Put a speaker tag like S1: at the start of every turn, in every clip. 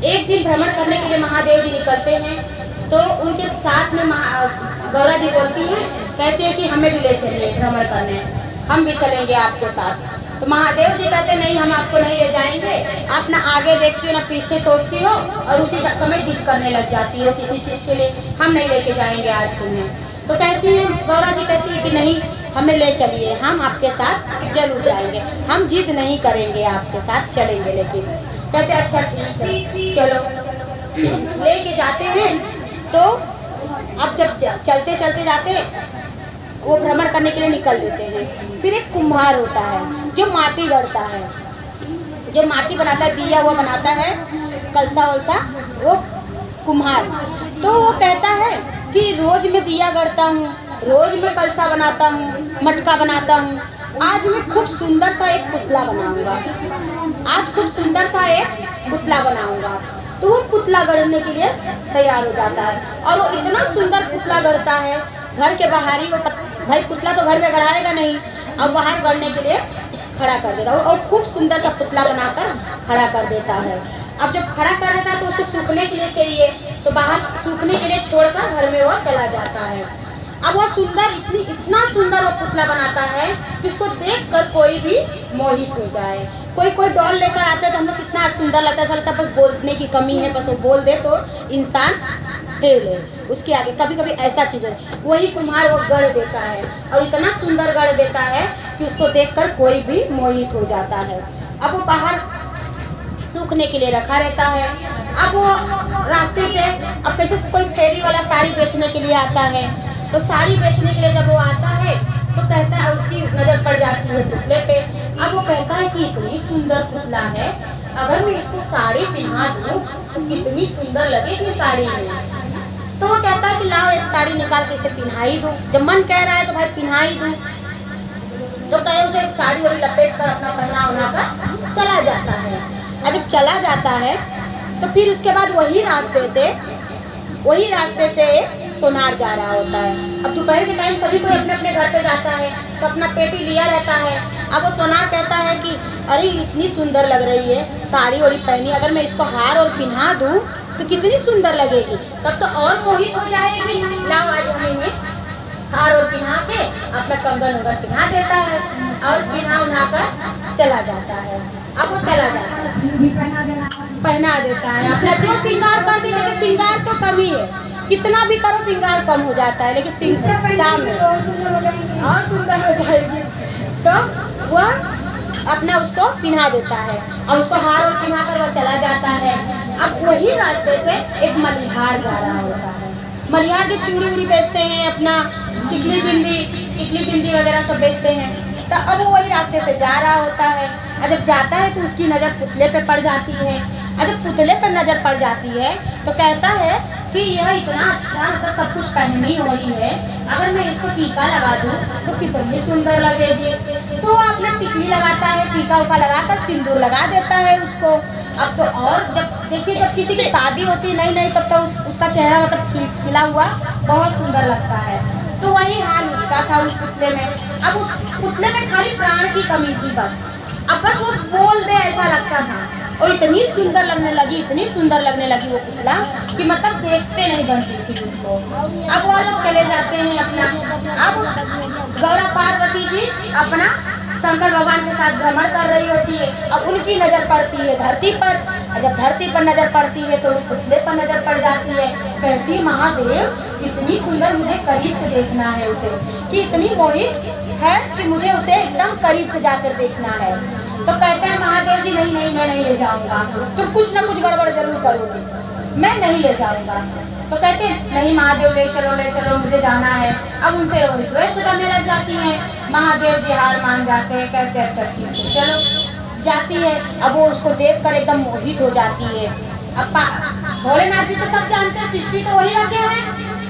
S1: एक दिन भ्रमण करने के लिए महादेव जी निकलते हैं, तो उनके साथ में गौरा जी बोलती हैं, कहते हैं कि हमें भी ले चलिए भ्रमण करने, हम भी चलेंगे आपके साथ। तो महादेव जी कहते नहीं, हम आपको नहीं ले जाएंगे, आप ना आगे देखती हो ना पीछे सोचती हो और उसी समय जिद करने लग जाती हो किसी चीज़ के लिए, हम नहीं लेके जाएंगे आज तुम्हें। तो कहती है गौरा जी, कहती है कि नहीं, हमें ले चलिए, हम आपके साथ जरूर जाएंगे, हम जिद नहीं करेंगे, आपके साथ चलेंगे। लेकिन कहते अच्छा ठीक है चलो, लेके जाते हैं। तो अब जब चलते चलते जाते हैं, वो भ्रमण करने के लिए निकल देते हैं। फिर एक कुम्हार होता है जो माटी गढ़ता है, जो माटी बनाता है, दिया वो बनाता है, कलसा वलसा, वो कुम्हार। तो वो कहता है कि रोज मैं दिया गढ़ता हूँ, रोज मैं कलसा बनाता हूँ, मटका बनाता हूँ, आज मैं खूब सुंदर सा एक पुतला बनाऊंगा, आज खूब सुंदर सा एक पुतला बनाऊंगा। तो वो पुतला गढ़ने के लिए तैयार हो जाता है और वो इतना सुंदर पुतला गढ़ता है, घर के बाहर ही वो भाई पुतला तो घर में गढ़ाएगा नहीं, अब बाहर गढ़ने के लिए खड़ा कर देता है और खूब सुंदर सा पुतला बनाकर खड़ा कर देता है। अब जब खड़ा कर देता है तो उसको सूखने के लिए चाहिए, तो बाहर सूखने के लिए छोड़कर घर में वो चला जाता है। अब वह सुंदर इतना सुंदर वो पुतला बनाता है कि उसको देखकर कोई भी मोहित हो जाए। कोई कोई डॉल लेकर आता है तो हम लोग कितना सुंदर लगता है, ऐसा लगता है बस बोलने की कमी है, बस वो बोल दे तो इंसान फेल है उसके आगे। कभी कभी ऐसा चीज़ है, वही कुम्हार वो गढ़ देता है और इतना सुंदर गढ़ देता है कि उसको देखकर कोई भी मोहित हो जाता है। अब वो बाहर सूखने के लिए रखा रहता है। अब वो रास्ते से अब कैसे कोई फेरी वाला साड़ी बेचने के लिए आता है, तो साड़ी बेचने के लिए जब वो आता है तो कहता है, उसकी नज़र पड़ जाती है पुतले पे। अब वो कहता है कि इतनी सुंदर पुतला है, अगर मैं इसको साड़ी पहना दूँ तो कितनी सुंदर लगेगी साड़ी में। तो वो कहता है कि लाओ एक साड़ी निकाल के इसे पहना ही दूँ, जब मन कह रहा है तो भाई पहना ही दूँ। तो कहे उसे एक साड़ी वाली लपेट कर अपना पहना उना कर चला जाता है। और जब चला जाता है तो फिर उसके बाद वही रास्ते से सोनार जा रहा होता है। अब दोपहर के टाइम सभी कोई अपने अपने घर पे जाता है तो अपना पेटी लिया रहता है। अब वो सोनार कहता है कि अरे इतनी सुंदर लग रही है साड़ी वाड़ी पहनी, अगर मैं इसको हार और पहना दूँ तो कितनी सुंदर लगेगी, तब तो और मोहित हो जाएगी। लाओ आज हमें हार और पहना के अपना कंगन उंगन पहना देता है और पहना उन्हा कर चला जाता है। अब वो चला जाता है, पहना देता है अपना जो श्रृंगार करती है, लेकिन श्रृंगार तो कमी है, कितना भी करो श्रृंगार कम हो जाता है, लेकिन शाम में और सुंदर हो जाएगी। तो वह अपना उसको पहना देता है और उसको हार और पहना कर वह चला जाता है। अब वही रास्ते से एक मलिहार जा रहा होता है। मलिहार जो चूड़ी उड़ी बेचते हैं, अपना टिकली बिंदी वगैरह सब बेचते हैं। तो अब वो वही रास्ते से जा रहा होता है और जब जाता है तो उसकी नज़र पुतले पे पड़ जाती है। और जब पुतले पर नज़र पड़ जाती है तो कहता है कि यह इतना अच्छा मतलब सब कुछ पहनी हुई है, अगर मैं इसको टीका लगा दूँ तो कितनी सुंदर लगेगी। तो वो अपना टिकली लगाता है, टीका उका लगाकर सिंदूर लगा देता है उसको। अब तो और जब देखिए जब किसी की शादी होती है नई तब तक उसका चेहरा मतलब खिला हुआ बहुत सुंदर लगता है। तो वही हाल उसका था उस पुतले में। अब उस पुतले में खाली प्राण की कमी थी बस, अब बस वो बोल दे ऐसा लगता था। और इतनी सुंदर लगने लगी वो पुतला कि मतलब देखते नहीं बनती थी उसको। अब वो लोग चले जाते हैं अपना। अब गौरा पार्वती जी अपना शंकर भगवान के साथ भ्रमण कर रही होती है। अब उनकी नज़र पड़ती है धरती पर, और जब धरती पर नज़र पड़ती है तो उस पुतले पर नज़र पड़ जाती है। कहती महादेव इतनी सुंदर, मुझे करीब से देखना है उसे, कि इतनी मोहित है कि मुझे उसे एकदम करीब से जाकर देखना है। तो कहते हैं महादेव जी नहीं मैं नहीं ले जाऊंगा, तुम कुछ ना कुछ गड़बड़ जरूर करोगे, मैं नहीं ले जाऊंगा। तो कहते हैं नहीं महादेव ले चलो मुझे जाना है। अब उनसे रिक्वेस्ट करने लग जाती हैं। महादेव जी हार मान जाते हैं, कहते हैं अच्छा ठीक है चलो। जाती है, अब वो उसको देखकर एकदम मोहित हो जाती है। अब भोलेनाथ जी तो सब जानते हैं, सृष्टि तो वही रचे हैं,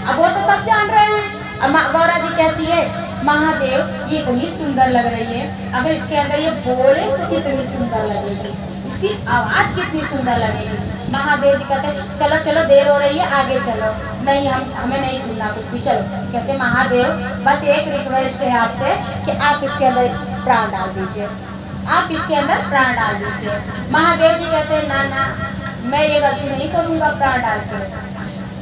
S1: अब वो तो सब जान रहे हैं। अब गौरा जी कहती है महादेव ये इतनी सुंदर लग रही है, अगर इसके अंदर ये बोले तो कितनी सुंदर लगेगी, इसकी आवाज़ कितनी सुंदर लगेगी। महादेव जी कहते हैं चलो देर हो रही है आगे चलो। नहीं हमें नहीं सुनना कुछ भी, चलो। कहते महादेव बस एक रिक्वेस्ट है आपसे कि आप इसके अंदर प्राण डाल दीजिए, आप इसके अंदर प्राण डाल दीजिए। महादेव जी कहते हैं ना मैं ये गलती नहीं करूँगा प्राण डाल के।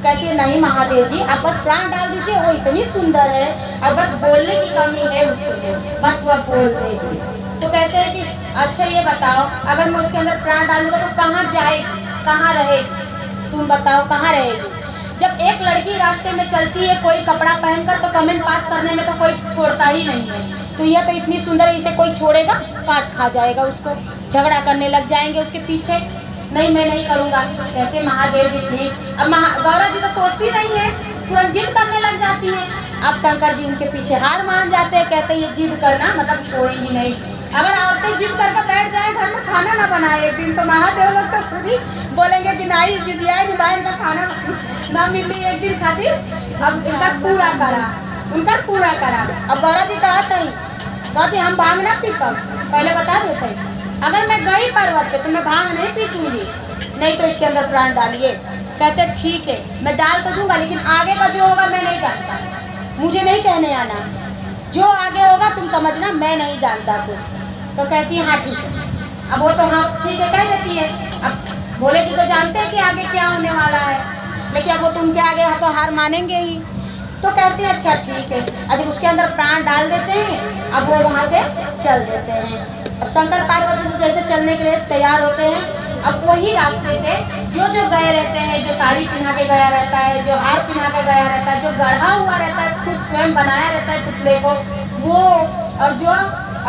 S1: कहती है नहीं महादेव जी, आप बस प्राण डाल दीजिए, वो इतनी सुंदर है, अब बस बोलने की कमी है उसको, बस वह बोल देगी। तो कहते हैं कि अच्छा ये बताओ, अगर मैं उसके अंदर प्राण डालूंगा तो कहाँ जाएगी, कहाँ रहेगी, तुम बताओ कहाँ रहेगी। जब एक लड़की रास्ते में चलती है कोई कपड़ा पहनकर, तो कमेंट पास करने में तो कोई छोड़ता ही नहीं है। तो यह तो इतनी सुंदर है, इसे कोई छोड़ेगा, काट खा जाएगा उसको, झगड़ा करने लग जाएंगे उसके पीछे। नहीं मैं नहीं करूँगा। कहते महादेव जी प्लीज। अब गौरा जी तो सोचती नहीं है, तुरंत जिद करने लग जाती है। अब शंकर जी उनके पीछे हार मान जाते हैं, कहते ये जिद करना मतलब छोड़ेंगी नहीं। अगर औरतें जिद करके बैठ जाए घर में खाना ना बनाए एक दिन, तो महादेव लोग तो खुद ही बोलेंगे कि नहीं जिदिया बाहर का खाना ना मिली एक दिन खातिर। अब उनका पूरा करा, उनका पूरा करा। अब गौरा जी कहा सही, कहते हम भांग ना पी सब, पहले बता देते अगर मैं गई पर्वत पे तो मैं भांग नहीं पीसूंगी, नहीं तो इसके अंदर प्राण डालिए। कहते ठीक है मैं डाल तो दूंगा, लेकिन आगे का जो होगा मैं नहीं जानता, मुझे नहीं कहने आना, जो आगे होगा तुम समझना, मैं नहीं जानता कुछ। तो कहती है हाँ ठीक है। अब वो तो हाँ ठीक है कह देती है। अब बोले कि तो जानते हैं कि आगे क्या होने वाला है, लेकिन अब वो तुम क्या आगे तो हार मानेंगे ही। तो कहते हैं अच्छा ठीक है। अच्छा उसके अंदर प्राण डाल देते हैं, अब वो वहाँ से चल देते हैं। अब शंकर पार्वती से जैसे चलने के लिए तैयार होते हैं, अब वही रास्ते से जो जो गए रहते हैं, जो साड़ी पहना के गया रहता है, जो हार पहना के गया रहता है, जो गढ़ा हुआ रहता है, खुद स्वयं बनाया रहता है पुतले को वो, और जो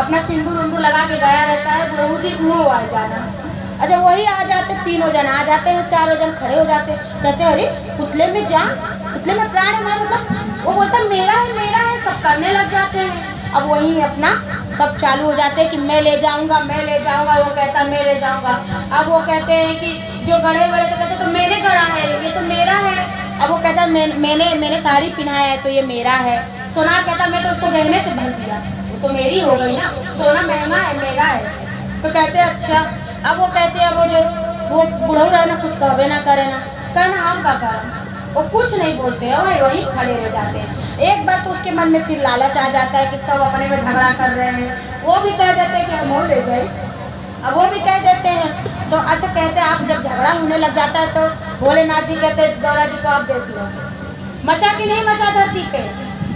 S1: अपना सिंदूर उंदूर लगा के गया रहता है प्रभु जी, वो आ जाना। अच्छा वही आ जाते, तीनों जन आ जाते हैं, चारों जन खड़े हो जाते, कहते अरे पुतले में जान, पुतले में प्राण है, मतलब वो बोलता मेरा है, सब करने लग जाते हैं। अब वही अपना सब चालू हो जाते हैं कि मैं ले जाऊंगा, मैं ले जाऊंगा, वो कहता मैं ले जाऊंगा। अब वो कहते हैं कि जो गढ़े वाले तो कहते तो मैंने गढ़ा है, ये तो मेरा है। अब वो कहता मैंने साड़ी पहनाया है तो ये मेरा है। सोना कहता मैं तो उसको गहने से भर दिया, वो तो मेरी हो गई ना, सोना महंगा है मेरा है। तो कहते अच्छा। अब वो कहते हैं वो बुढ़ऊ रहे ना, कुछ कहवे ना करे ना, कहना हम का कारण, वो कुछ नहीं बोलते हैं, वही खड़े रह जाते हैं। एक बार तो उसके मन में फिर लालच आ जाता है कि सब अपने में झगड़ा कर रहे हैं, वो भी कह देते हैं कि हम वो ले जाए, अब वो भी कह देते हैं। तो अच्छा कहते हैं आप जब झगड़ा होने लग जाता है तो भोलेनाथ जी कहते हैं गौरा जी को आप देख लो, मचा कि नहीं मचा धरती पे,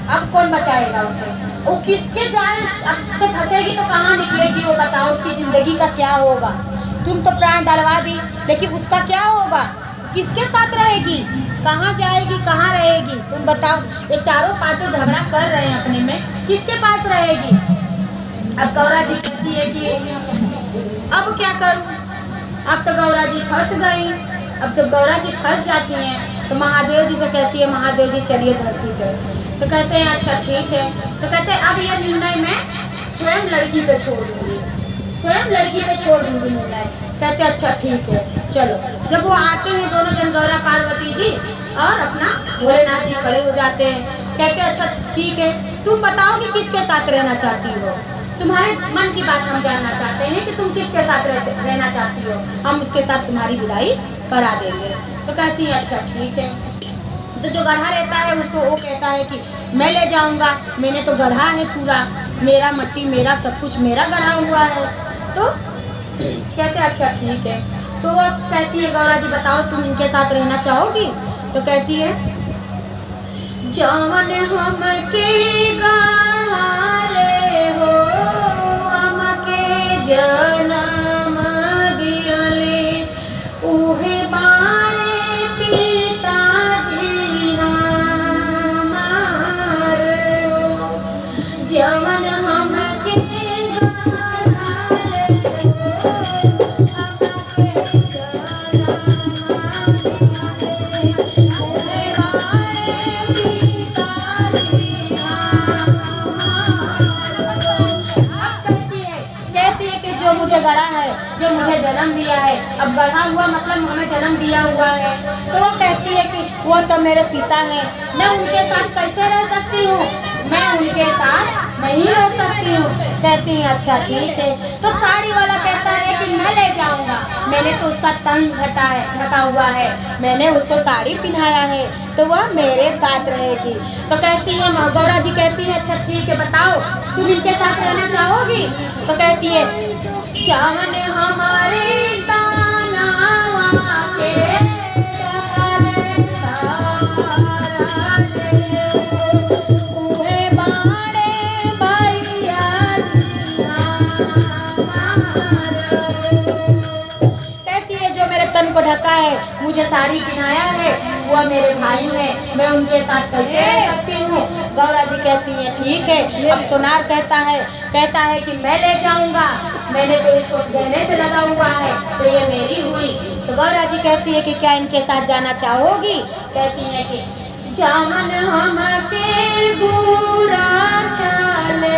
S1: अब कौन बचाएगा उसे, वो किसके जाल से फंसेगी तो कहाँ निकलेगी, वो बताओ उसकी जिंदगी का क्या होगा। तुम तो प्राण डलवा दी, लेकिन उसका क्या होगा, किसके साथ रहेगी, कहाँ जाएगी, कहाँ रहेगी, तुम बताओ। ये चारों पांचों झगड़ा कर रहे हैं अपने में, किसके पास रहेगी। अब गौरा जी कहती है कि अब क्या करूँ, अब तो गौरा जी फंस गई। अब जब गौरा जी फंस जाती हैं तो महादेव जी से कहती है महादेव जी चलिए धरती पे। तो कहते हैं अच्छा ठीक है। तो कहते हैं अब ये निर्णय मैं स्वयं लड़की पे छोड़ दूंगी, स्वयं लड़की पे छोड़ दूंगी निर्णय। कहते अच्छा ठीक है चलो। जब वो आते हैं दोनों जन गौरा पार्वती जी और अपना भोलेनाथ जी खड़े हो जाते हैं, कहते अच्छा ठीक है तुम बताओ कि किसके साथ रहना चाहती हो, तुम्हारे मन की बात हम जानना चाहते हैं कि तुम किसके साथ रहना चाहती हो, हम उसके साथ तुम्हारी विदाई करा देंगे। तो कहती है अच्छा ठीक है। तो जो गढ़ा रहता है उसको वो कहता है कि मैं ले जाऊंगा, मैंने तो गढ़ा है पूरा, मेरा मट्टी मेरा सब कुछ मेरा गढ़ा हुआ है। तो कहते अच्छा ठीक है। तो वो कहती है गौरा जी बताओ तुम इनके साथ रहना चाहोगी। तो कहती है जवन हम के गारे हो हमके जन्म दियले उहे बारे पिताजी हमारे हो, जवन हमके मुझे गढ़ा है, जो मुझे जन्म दिया है, अब गढ़ा हुआ मतलब हमें जन्म दिया हुआ है। तो वो कहती है कि वो तो मेरे पिता है, मैं उनके साथ कैसे रह सकती हूँ, मैं उनके साथ नहीं रह सकती हूँ। कहती है अच्छा ठीक है। तो साड़ी वाला कहता है कि मैं ले जाऊँगा, मैंने तो उसका तन ढका हुआ है, मैंने उसको साड़ी पहनाया है, तो वह मेरे साथ रहेगी। तो कहती है गौरा जी कहती है अच्छा ठीक है बताओ तुम इनके साथ रहना चाहोगी। तो कहती है चाहने हमारे ताना को ढका है, मुझे साड़ी पहनाया है, वह मेरे भाई हैं, मैं उनके साथ कैसे रह सकती हूँ। गौरा जी कहती हैं ठीक है। अब सोनार कहता है कि मैं ले जाऊँगा, मैंने तो इसको गहने से लगा हुआ है तो ये मेरी हुई। तो गौरा जी कहती है कि क्या इनके साथ जाना चाहोगी? कहती हैं कि जामन हमके बुरा चले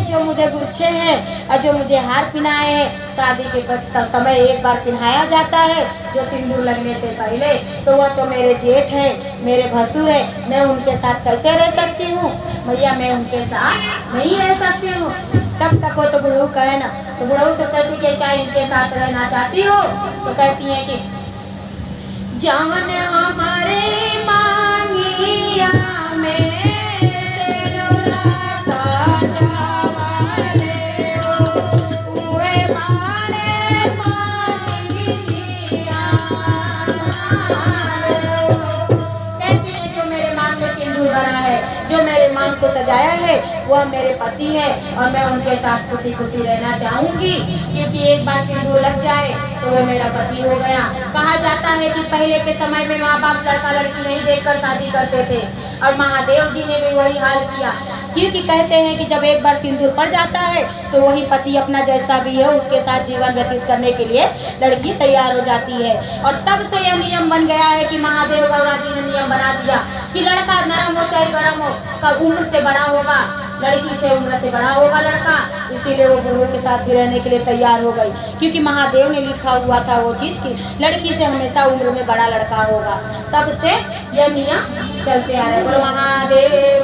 S1: जो मुझे गुच्छे हैं और जो मुझे हार पहनाए हैं, शादी के समय एक बार पहनाया जाता है जो सिंदूर लगने से पहले, तो वह तो मेरे जेठ है, मेरे भसुर है, मैं उनके साथ कैसे रह सकती हूँ? भैया मैं उनके साथ नहीं रह सकती हूँ। तब तक वो तो बुढ़ऊ कहे ना, तो बुढ़ऊ से कहती कि क्या इनके साथ रहना चाहती हो? तो कहती है कि जान हमारे मांगिया में जो मेरे मांग को सजाया है वह मेरे पति है और मैं उनके साथ खुशी खुशी रहना चाहूँगी, क्योंकि एक बार सिंदूर लग जाए तो वो मेरा पति हो गया। कहा जाता है कि पहले के समय में माँ बाप लड़का लड़की नहीं देखकर शादी करते थे और महादेव जी ने भी वही हाल किया, क्योंकि कहते हैं कि जब एक बार सिंदूर पड़ जाता है तो वही पति अपना जैसा भी है उसके साथ जीवन व्यतीत करने के लिए लड़की तैयार हो जाती है। और तब से यह नियम बन गया है कि महादेव गौरा जी ने नियम बना दिया कि लड़का नरम हो चाहे गरम हो, का उम्र से बड़ा होगा, लड़की से उम्र से बड़ा होगा लड़का, इसीलिए वो गुरु के साथ भी रहने के लिए तैयार हो गई, क्योंकि महादेव ने लिखा हुआ था वो चीज़ की लड़की से हमेशा उम्र में बड़ा लड़का होगा। तब से यह नियम चलते आ रहे। बोलो महादेव